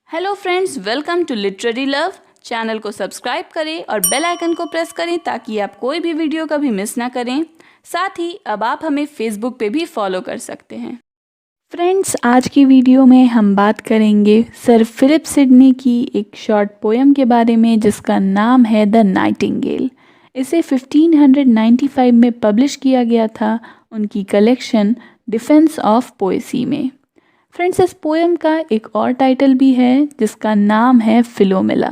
Hello friends, welcome to literary love. Channel को subscribe करें और बेल आइकन को प्रेस करें ताकि आप कोई भी वीडियो कभी मिस ना करें। साथ ही अब आप हमें फेसबुक पे भी फॉलो कर सकते हैं। फ्रेंड्स, आज की वीडियो में हम बात करेंगे सर फिलिप सिडनी की एक शॉर्ट पोएम के बारे में जिसका नाम है द नाइटिंगेल। इसे 1595 में पब्लिश किया गया था उनकी कलेक्शन डिफेंस ऑफ पोएसी में। फ्रेंड्स, इस पोएम का एक और टाइटल भी है जिसका नाम है फिलोमेला।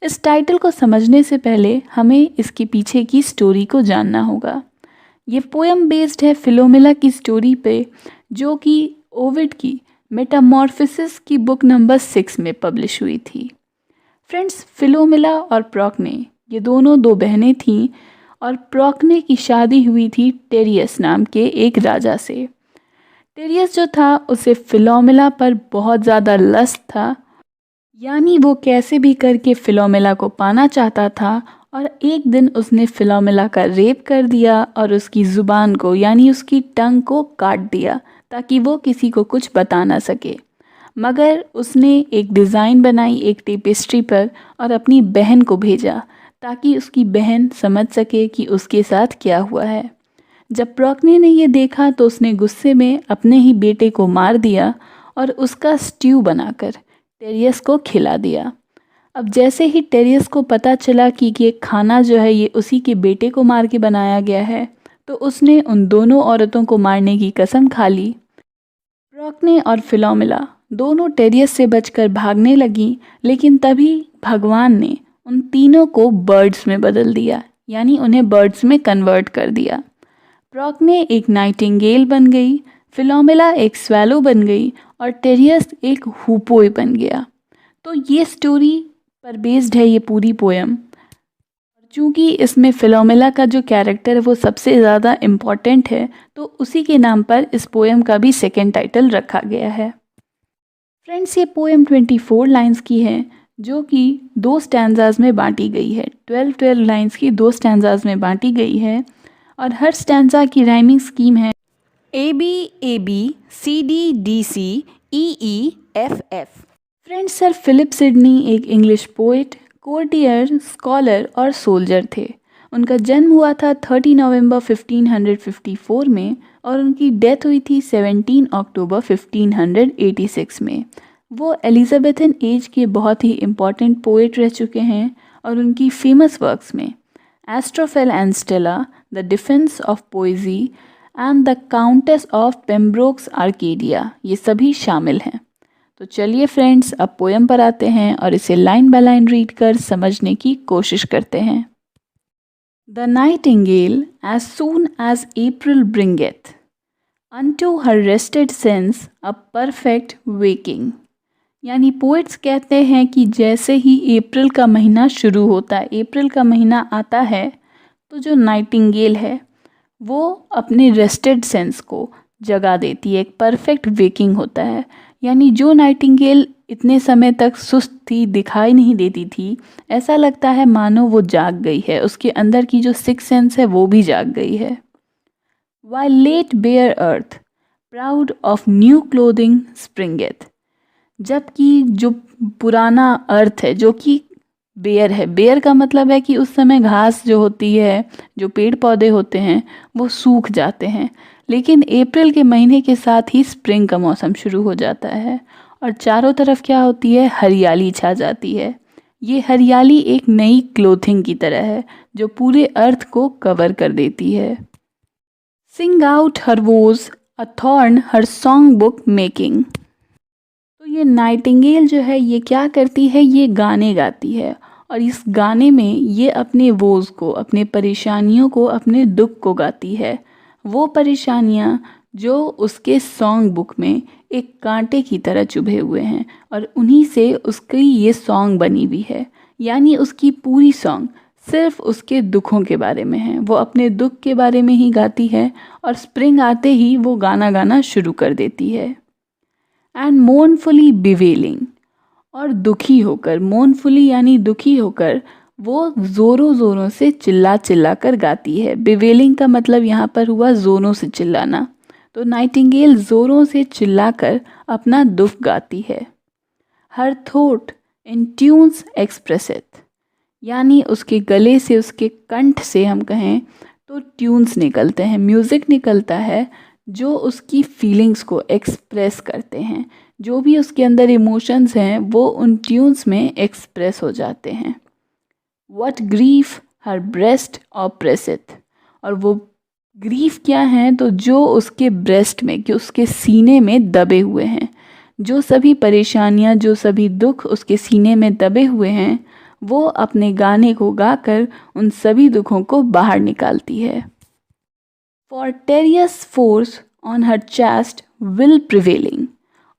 इस टाइटल को समझने से पहले हमें इसके पीछे की स्टोरी को जानना होगा। ये पोएम बेस्ड है फिलोमेला की स्टोरी पे, जो कि ओविड की मेटामॉर्फोसिस की बुक नंबर 6 में पब्लिश हुई थी। फ्रेंड्स, फिलोमेला और प्रोक्ने ये दोनों दो बहनें थीं और प्रोक्ने की शादी हुई थी टेरियस नाम के एक राजा से। टेरियस जो था उसे फिलोमेला पर बहुत ज़्यादा लस्ट था, यानी वो कैसे भी करके फिलोमेला को पाना चाहता था। और एक दिन उसने फिलोमेला का रेप कर दिया और उसकी ज़ुबान को यानी उसकी टंग को काट दिया ताकि वो किसी को कुछ बता ना सके। मगर उसने एक डिज़ाइन बनाई एक टेपेस्ट्री पर और अपनी बहन को भेजा ताकि उसकी बहन समझ सके कि उसके साथ क्या हुआ है। जब प्रोक्ने ने ये देखा तो उसने गुस्से में अपने ही बेटे को मार दिया और उसका स्ट्यू बनाकर टेरियस को खिला दिया। अब जैसे ही टेरियस को पता चला कि ये खाना जो है ये उसी के बेटे को मार के बनाया गया है, तो उसने उन दोनों औरतों को मारने की कसम खा ली। प्रोक्ने और फिलोमेला दोनों टेरियस से बचकर भागने लगी, लेकिन तभी भगवान ने उन तीनों को बर्ड्स में बदल दिया, यानी उन्हें बर्ड्स में कन्वर्ट कर दिया। प्रोक्ने एक नाइटिंगेल बन गई, फिलोमेला एक स्वैलो बन गई और टेरियस एक हुपोई बन गया। तो ये स्टोरी पर बेस्ड है ये पूरी पोएम। चूँकि इसमें फिलोमेला का जो कैरेक्टर है वो सबसे ज़्यादा इम्पॉर्टेंट है, तो उसी के नाम पर इस पोएम का भी सेकेंड टाइटल रखा गया है। फ्रेंड्स, ये पोएम 24 लाइन्स की है जो कि 2 स्टैंजाज में बांटी गई है। 12 लाइन्स की 2 स्टैंजाज में बांटी गई है और हर स्टैंजा की राइमिंग स्कीम है AB CD EE FF। Friends, sir Philip Sidney एक इंग्लिश पोइट, कोर्टियर, स्कॉलर और सोल्जर थे। उनका जन्म हुआ था 30 नवंबर 1554 में और उनकी डेथ हुई थी 17 अक्टूबर 1586 में। वो एलिजाबेथन एज के बहुत ही इम्पॉर्टेंट पोइट रह चुके हैं और उनकी फेमस वर्क्स में Astrophel and Stella, the defence of poesy and the countess of Pembroke's Arcadia ये सभी शामिल हैं। तो चलिए फ्रेंड्स, अब पोएम पर आते हैं और इसे लाइन बाय लाइन रीड कर समझने की कोशिश करते हैं। The nightingale as soon as April bringeth unto her rested sense a perfect waking। यानी पोइट्स कहते हैं कि जैसे ही अप्रैल का महीना शुरू होता है, अप्रैल का महीना आता है, तो जो नाइटिंगेल है वो अपने रेस्टेड सेंस को जगा देती है। एक परफेक्ट वेकिंग होता है, यानी जो नाइटिंगेल इतने समय तक सुस्त थी, दिखाई नहीं देती थी, ऐसा लगता है मानो वो जाग गई है, उसके अंदर की जो सिक्स सेंस है वो भी जाग गई है। While late bare earth, proud of new clothing springeth। जबकि जो पुराना अर्थ है जो कि बेयर है, बेयर का मतलब है कि उस समय घास जो होती है, जो पेड़ पौधे होते हैं वो सूख जाते हैं, लेकिन अप्रैल के महीने के साथ ही स्प्रिंग का मौसम शुरू हो जाता है और चारों तरफ क्या होती है, हरियाली छा जाती है। ये हरियाली एक नई क्लोथिंग की तरह है जो पूरे अर्थ को कवर कर देती है। Sing out her woes a thorn her song book making. तो ये नाइटिंगेल जो है ये क्या करती है, ये गाने गाती है और इस गाने में ये अपने वोज को, अपने परेशानियों को, अपने दुख को गाती है। वो परेशानियाँ जो उसके सॉन्ग बुक में एक कांटे की तरह चुभे हुए हैं और उन्हीं से उसकी ये सॉन्ग बनी हुई है। यानी उसकी पूरी सॉन्ग सिर्फ उसके दुखों के बारे में है, वो अपने दुख के बारे में ही गाती है और स्प्रिंग आते ही वो गाना गाना शुरू कर देती है। एंड मोर्नफुली बिवेलिंग, और दुखी होकर, मोर्नफुली यानी दुखी होकर वो ज़ोरों ज़ोरों से चिल्ला चिल्ला कर गाती है। बिवेलिंग का मतलब यहाँ पर हुआ ज़ोरों से चिल्लाना, तो नाइटिंगेल ज़ोरों से चिल्लाकर अपना दुख गाती है। हर थोट इन ट्यून्स एक्सप्रेसिथ, यानी उसके गले से, उसके कंठ से हम कहें तो ट्यून्स निकलते हैं, म्यूज़िक निकलता है जो उसकी फीलिंग्स को एक्सप्रेस करते हैं। जो भी उसके अंदर इमोशंस हैं वो उन ट्यून्स में एक्सप्रेस हो जाते हैं। What grief her breast oppresseth, और वो ग्रीफ क्या है, तो जो उसके ब्रेस्ट में, कि उसके सीने में दबे हुए हैं, जो सभी परेशानियां, जो सभी दुख उसके सीने में दबे हुए हैं, वो अपने गाने को गाकर उन सभी दुखों को बाहर निकालती है। For terious force on her chest will prevailing,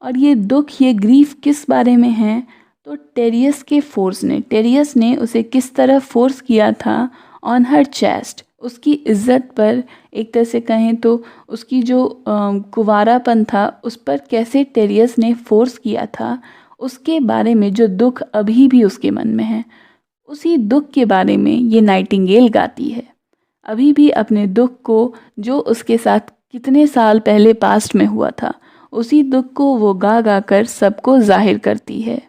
और ये दुख, ये ग्रीफ किस बारे में है, तो टेरियस के फोर्स ने, टेरियस ने उसे किस तरह फोर्स किया था, ऑन हर चेस्ट, उसकी इज्जत पर, एक तरह से कहें तो उसकी जो कुंवारापन था उस पर कैसे टेरियस ने फोर्स किया था, उसके बारे में जो दुख अभी भी उसके मन में है, उसी दुख के बारे में ये नाइटिंगेल गाती है। अभी भी अपने दुख को, जो उसके साथ कितने साल पहले पास्ट में हुआ था, उसी दुख को वो गा गा कर सबको जाहिर करती है।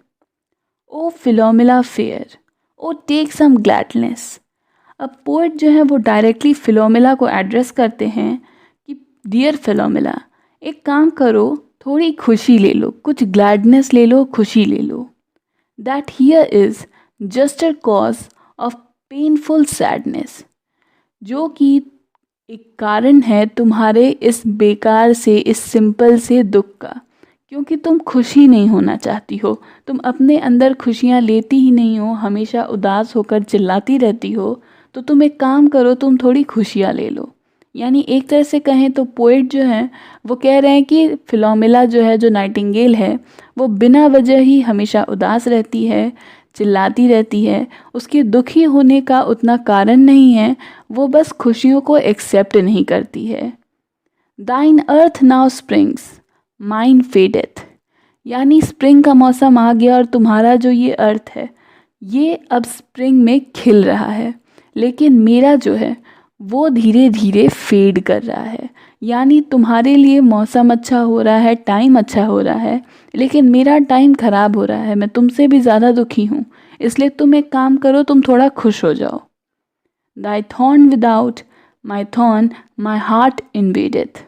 ओ फिलोमिला fair, O take some gladness. अब पोएट जो है वो डायरेक्टली फिलोमिला को एड्रेस करते हैं कि डियर फिलोमिला, एक काम करो, थोड़ी खुशी ले लो, कुछ ग्लैडनेस ले लो, खुशी ले लो। That here is just a cause of painful sadness, जो कि एक कारण है तुम्हारे इस बेकार से, इस सिंपल से दुख का, क्योंकि तुम खुशी नहीं होना चाहती हो, तुम अपने अंदर खुशियाँ लेती ही नहीं हो, हमेशा उदास होकर चिल्लाती रहती हो, तो तुम एक काम करो, तुम थोड़ी खुशियाँ ले लो। यानी एक तरह से कहें तो पोएट जो है वो कह रहे हैं कि फिलोमिला जो है, जो नाइटिंगेल है, वो बिना वजह ही हमेशा उदास रहती है, चिल्लाती रहती है, उसके दुखी होने का उतना कारण नहीं है, वो बस खुशियों को एक्सेप्ट नहीं करती है। दाइन अर्थ नाउ स्प्रिंग्स माइन फेडेथ, यानी स्प्रिंग का मौसम आ गया और तुम्हारा जो ये अर्थ है ये अब स्प्रिंग में खिल रहा है, लेकिन मेरा जो है वो धीरे धीरे फेड कर रहा है। यानी तुम्हारे लिए मौसम अच्छा हो रहा है, टाइम अच्छा हो रहा है, लेकिन मेरा टाइम ख़राब हो रहा है, मैं तुमसे भी ज़्यादा दुखी हूँ, इसलिए तुम एक काम करो, तुम थोड़ा खुश हो जाओ। Thy thorn without my thorn my heart invadeth,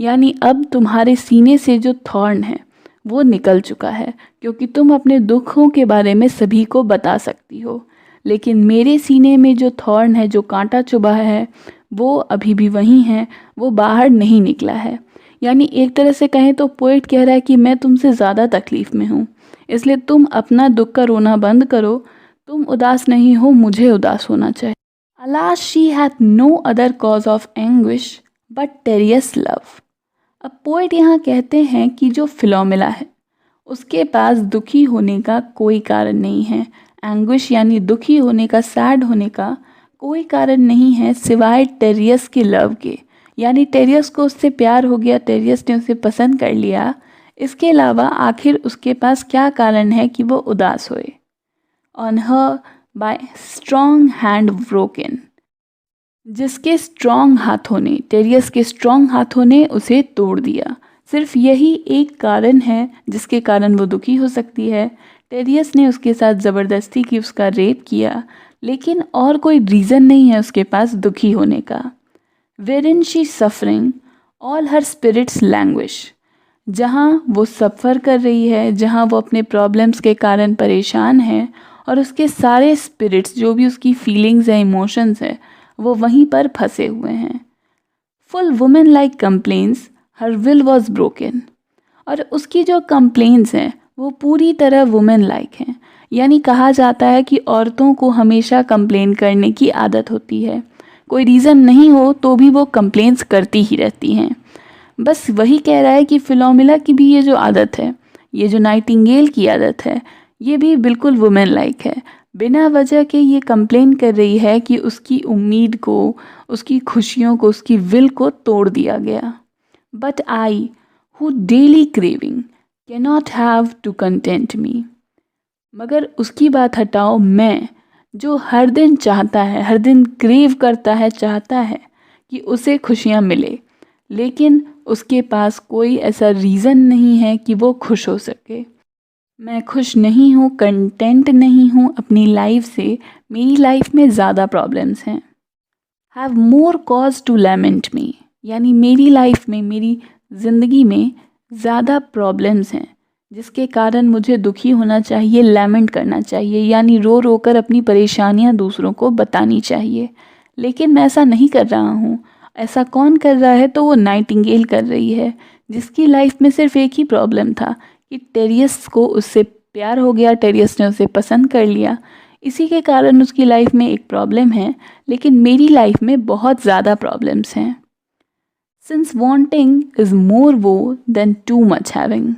यानी अब तुम्हारे सीने से जो थॉर्न है वो निकल चुका है, क्योंकि तुम अपने दुखों के बारे में सभी को बता सकती हो, लेकिन मेरे सीने में जो थॉर्न है, जो कांटा चुभा है, वो अभी भी वहीं है, वो बाहर नहीं निकला है। यानी एक तरह से कहें तो पोएट कह रहा है कि मैं तुमसे ज़्यादा तकलीफ़ में हूँ, इसलिए तुम अपना दुख का रोना बंद करो, तुम उदास नहीं हो, मुझे उदास होना चाहिए। Alas she hath no other cause of anguish but Tereus love. अब पोएट यहाँ कहते हैं कि जो फिलोमिला है उसके पास दुखी होने का कोई कारण नहीं है, एंग्विश यानी दुखी होने का, सैड होने का कोई कारण नहीं है सिवाय टेरियस के लव के, यानी टेरियस को उससे प्यार हो गया, टेरियस ने उसे पसंद कर लिया। इसके अलावा आखिर उसके पास क्या कारण है कि वो उदास होए। On her by strong hand broken, जिसके स्ट्रॉन्ग हाथों ने, टेरियस के स्ट्रॉन्ग हाथों ने उसे तोड़ दिया। सिर्फ यही एक कारण है जिसके कारण वो दुखी हो सकती है। टेरियस ने उसके साथ ज़बरदस्ती की, उसका रेप किया, लेकिन और कोई रीज़न नहीं है उसके पास दुखी होने का। Wherein she suffering all her spirits languish, जहाँ वो सफ़र कर रही है, जहाँ वो अपने प्रॉब्लम्स के कारण परेशान है, और उसके सारे स्पिरिट्स, जो भी उसकी फीलिंग्स हैं, इमोशंस हैं, वो वहीं पर फंसे हुए हैं। Full woman like complains her will was broken, और उसकी जो कंप्लेन्स हैं वो पूरी तरह वुमेन लाइक हैं। यानी कहा जाता है कि औरतों को हमेशा कंप्लेन करने की आदत होती है, कोई रीज़न नहीं हो तो भी वो कंप्लेंट्स करती ही रहती हैं। बस वही कह रहा है कि फिलोमिला की भी ये जो आदत है, ये जो नाइटिंगेल की आदत है, ये भी बिल्कुल वुमेन लाइक है। बिना वजह के ये कंप्लेन कर रही है कि उसकी उम्मीद को, उसकी खुशियों को, उसकी विल को तोड़ दिया गया। But I who daily craving cannot have to content me, मगर उसकी बात हटाओ, मैं जो हर दिन चाहता है, हर दिन क्रेव करता है, चाहता है कि उसे खुशियाँ मिले, लेकिन उसके पास कोई ऐसा रीज़न नहीं है कि वो खुश हो सके। मैं खुश नहीं हूँ, कंटेंट नहीं हूँ अपनी लाइफ से, मेरी लाइफ में ज़्यादा प्रॉब्लम्स हैं। Have more cause to lament me, यानी मेरी लाइफ में, मेरी ज़िंदगी में ज़्यादा प्रॉब्लम्स हैं जिसके कारण मुझे दुखी होना चाहिए, लैमेंट करना चाहिए, यानी रो रो कर अपनी परेशानियां दूसरों को बतानी चाहिए। लेकिन मैं ऐसा नहीं कर रहा हूँ। ऐसा कौन कर रहा है? तो वो नाइटिंगेल कर रही है, जिसकी लाइफ में सिर्फ एक ही प्रॉब्लम था कि टेरियस को उससे प्यार हो गया, टेरियस ने उसे पसंद कर लिया। इसी के कारण उसकी लाइफ में एक प्रॉब्लम है, लेकिन मेरी लाइफ में बहुत ज़्यादा प्रॉब्लम्स हैं। सिंस वॉन्टिंग इज़ मोर वो देन टू मच हैविंग।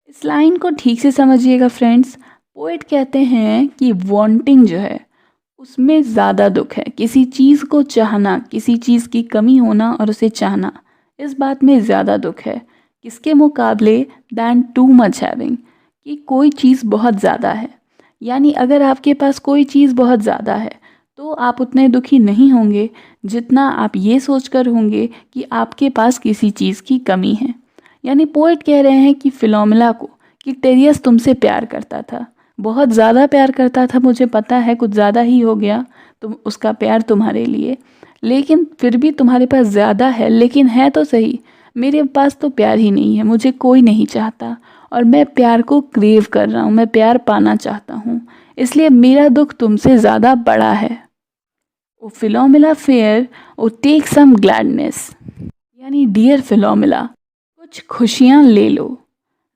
इस लाइन को ठीक से समझिएगा फ्रेंड्स। पोएट कहते हैं कि वॉन्टिंग जो है उसमें ज़्यादा दुख है। किसी चीज़ को चाहना, किसी चीज़ की कमी होना और उसे चाहना, इस बात में ज़्यादा दुख है किसके मुकाबले? दैन टू मच हैविंग, कि कोई चीज़ बहुत ज़्यादा है। यानी अगर आपके पास कोई चीज़ बहुत ज़्यादा है तो आप उतने दुखी नहीं होंगे जितना आप ये सोचकर होंगे कि आपके पास किसी चीज़ की कमी है। यानी पोएट कह रहे हैं कि फिलोमिना को, कि टेरियस तुमसे प्यार करता था, बहुत ज़्यादा प्यार करता था, मुझे पता है कुछ ज़्यादा ही हो गया तो उसका प्यार तुम्हारे लिए, लेकिन फिर भी तुम्हारे पास ज़्यादा है, लेकिन है तो सही, मेरे पास तो प्यार ही नहीं है, मुझे कोई नहीं चाहता और मैं प्यार को क्रेव कर रहा हूँ, मैं प्यार पाना चाहता हूँ, इसलिए मेरा दुख तुमसे ज़्यादा बड़ा है। O Philomela fair, O take some gladness, यानी डियर फिलोमिना, कुछ खुशियाँ ले लो।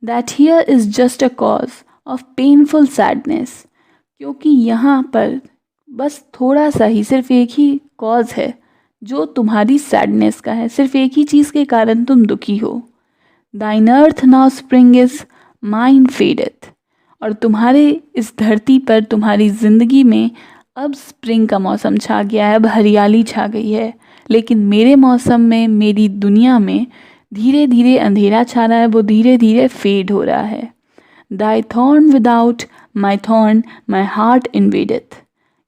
That here is just a cause of painful sadness, क्योंकि यहाँ पर बस थोड़ा सा ही, सिर्फ एक ही कॉज है जो तुम्हारी सैडनेस का है, सिर्फ एक ही चीज़ के कारण तुम दुखी हो। दाइन अर्थ नाउ स्प्रिंग इज माइन फेडेथ, और तुम्हारे इस धरती पर, तुम्हारी ज़िंदगी में अब स्प्रिंग का मौसम छा गया है, अब हरियाली छा गई है, लेकिन मेरे मौसम में, मेरी दुनिया में धीरे धीरे अंधेरा छा रहा है, वो धीरे धीरे फेड हो रहा है। Thy thorn without my thorn my heart invadeth,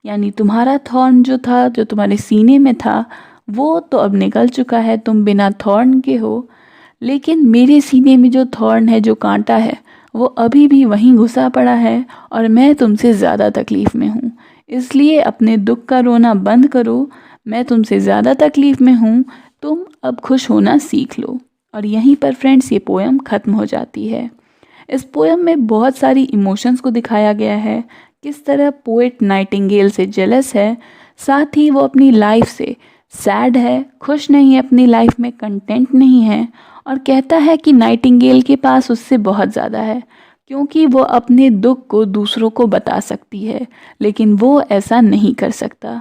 यानी तुम्हारा थॉर्न जो था, जो तुम्हारे सीने में था, वो तो अब निकल चुका है, तुम बिना थॉर्न के हो, लेकिन मेरे सीने में जो थॉर्न है, जो कांटा है, वो अभी भी वहीं घुसा पड़ा है और मैं तुमसे ज़्यादा तकलीफ़ में हूँ। इसलिए अपने दुख का रोना बंद करो, मैं तुमसे ज़्यादा तकलीफ़ में हूँ, तुम अब खुश होना सीख लो। और यहीं पर फ्रेंड्स ये पोएम ख़त्म हो जाती है। इस पोएम में बहुत सारी इमोशंस को दिखाया गया है, किस तरह पोएट नाइटिंगेल से जेलस है, साथ ही वो अपनी लाइफ से सैड है, खुश नहीं है अपनी लाइफ में, कंटेंट नहीं है, और कहता है कि नाइटिंगेल के पास उससे बहुत ज़्यादा है, क्योंकि वो अपने दुख को दूसरों को बता सकती है, लेकिन वो ऐसा नहीं कर सकता।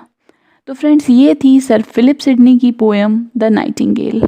तो फ्रेंड्स, ये थी सर फिलिप सिडनी की पोएम द नाइटिंगेल।